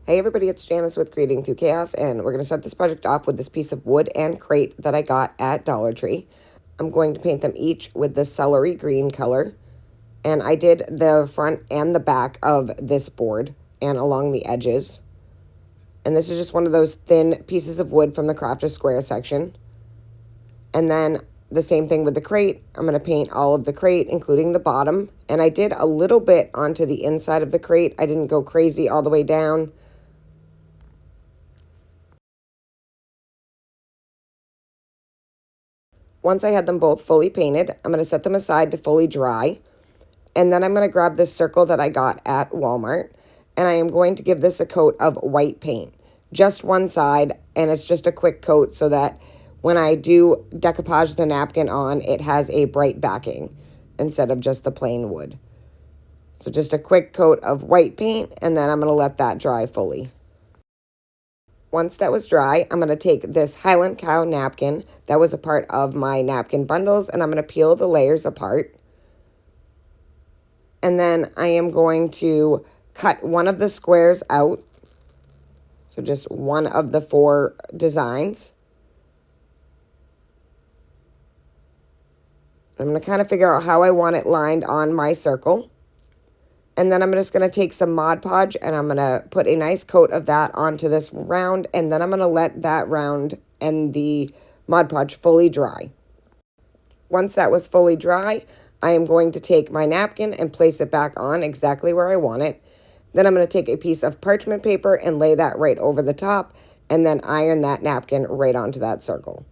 Hey everybody, it's Janice with Creating Through Chaos, and we're going to start this project off with this piece of wood and crate that I got at Dollar Tree. I'm going to paint them each with the celery green color, and I did the front and the back of this board and along the edges. And this is just one of those thin pieces of wood from the Crafter Square section. And then the same thing with the crate. I'm going to paint all of the crate, including the bottom. And I did a little bit onto the inside of the crate. I didn't go crazy all the way down. Once I had them both fully painted, I'm going to set them aside to fully dry. And then I'm going to grab this circle that I got at Walmart. And I am going to give this a coat of white paint. Just one side, and it's just a quick coat so that when I do decoupage the napkin on, it has a bright backing instead of just the plain wood. So just a quick coat of white paint, and then I'm going to let that dry fully. Once that was dry, I'm going to take this Highland cow napkin that was a part of my napkin bundles, and I'm going to peel the layers apart. And then I am going to cut one of the squares out. So just one of the 4 designs. I'm going to kind of figure out how I want it lined on my circle. And then I'm just going to take some Mod Podge and I'm going to put a nice coat of that onto this round. And then I'm going to let that round and the Mod Podge fully dry. Once that was fully dry, I am going to take my napkin and place it back on exactly where I want it. Then I'm going to take a piece of parchment paper and lay that right over the top. And then iron that napkin right onto that circle.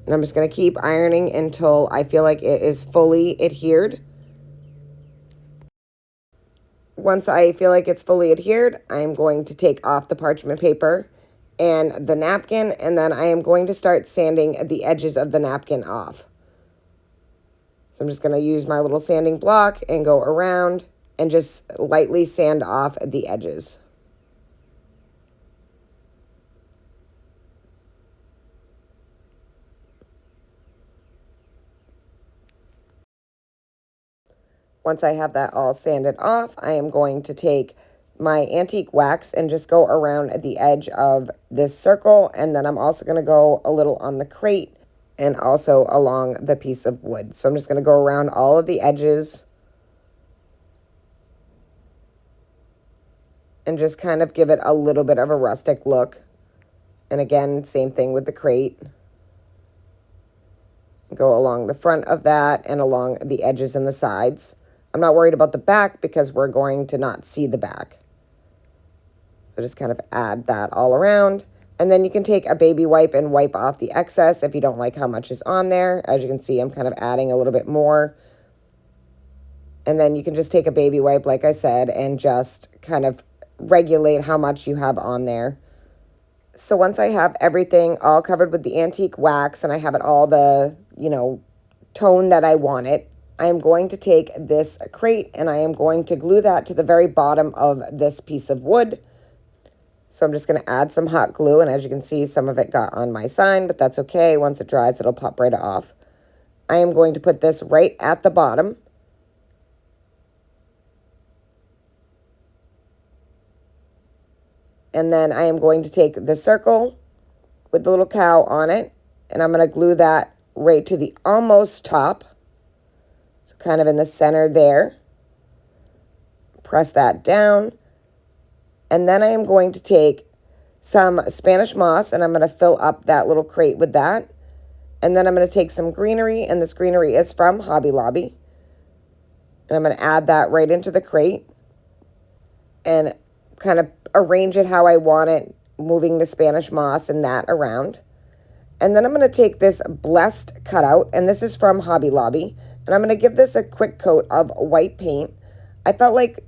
And I'm just going to keep ironing until I feel like it is fully adhered. Once I feel like it's fully adhered, I'm going to take off the parchment paper and the napkin, and then I am going to start sanding the edges of the napkin off. So I'm just going to use my little sanding block and go around and just lightly sand off the edges. Once I have that all sanded off, I am going to take my antique wax and just go around the edge of this circle. And then I'm also going to go a little on the crate and also along the piece of wood. So I'm just going to go around all of the edges and just kind of give it a little bit of a rustic look. And again, same thing with the crate. Go along the front of that and along the edges and the sides. I'm not worried about the back because we're going to not see the back. So just kind of add that all around. And then you can take a baby wipe and wipe off the excess if you don't like how much is on there. As you can see, I'm kind of adding a little bit more. And then you can just take a baby wipe, like I said, and just kind of regulate how much you have on there. So once I have everything all covered with the antique wax and I have it all the, tone that I want it, I am going to take this crate and I am going to glue that to the very bottom of this piece of wood. So I'm just going to add some hot glue, and as you can see, some of it got on my sign, but that's okay. Once it dries, it'll pop right off. I am going to put this right at the bottom. And then I am going to take the circle with the little cow on it, and I'm going to glue that right to the almost top. So kind of in the center there. Press that down. And then I am going to take some Spanish moss, and I'm going to fill up that little crate with that. And then I'm going to take some greenery, and this greenery is from Hobby Lobby. And I'm going to add that right into the crate and kind of arrange it how I want it, moving the Spanish moss and that around. And then I'm going to take this Blessed cutout, and this is from Hobby Lobby, and I'm going to give this a quick coat of white paint. I felt like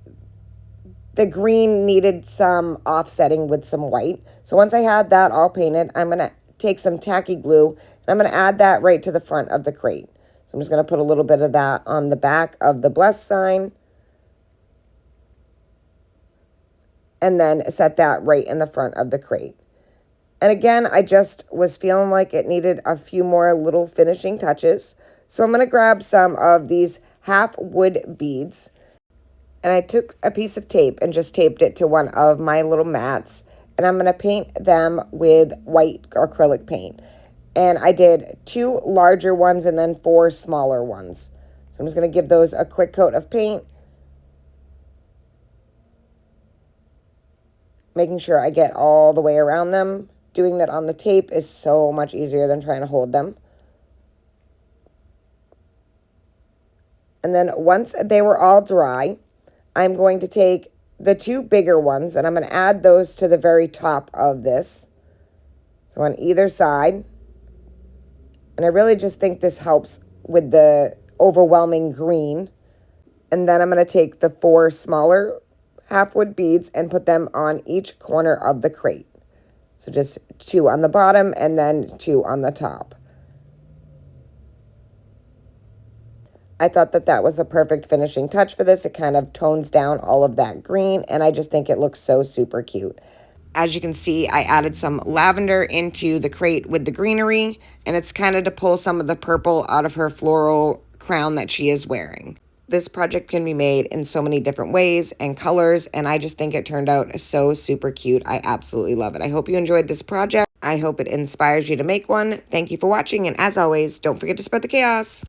the green needed some offsetting with some white. So once I had that all painted, I'm going to take some tacky glue, and I'm going to add that right to the front of the crate. So I'm just going to put a little bit of that on the back of the Blessed sign. And then set that right in the front of the crate. And again, I just was feeling like it needed a few more little finishing touches. So I'm going to grab some of these half wood beads. And I took a piece of tape and just taped it to one of my little mats. And I'm going to paint them with white acrylic paint. And I did 2 larger ones and then 4 smaller ones. So I'm just going to give those a quick coat of paint. Making sure I get all the way around them. Doing that on the tape is so much easier than trying to hold them. And then once they were all dry, I'm going to take the 2 bigger ones and I'm going to add those to the very top of this. So on either side. And I really just think this helps with the overwhelming green. And then I'm going to take the 4 smaller half-wood beads and put them on each corner of the crate. So just 2 on the bottom and then 2 on the top. I thought that that was a perfect finishing touch for this. It kind of tones down all of that green, and I just think it looks so super cute. As you can see, I added some lavender into the crate with the greenery, and it's kind of to pull some of the purple out of her floral crown that she is wearing. This project can be made in so many different ways and colors, and I just think it turned out so super cute. I absolutely love it. I hope you enjoyed this project. I hope it inspires you to make one. Thank you for watching, and as always, don't forget to spread the chaos.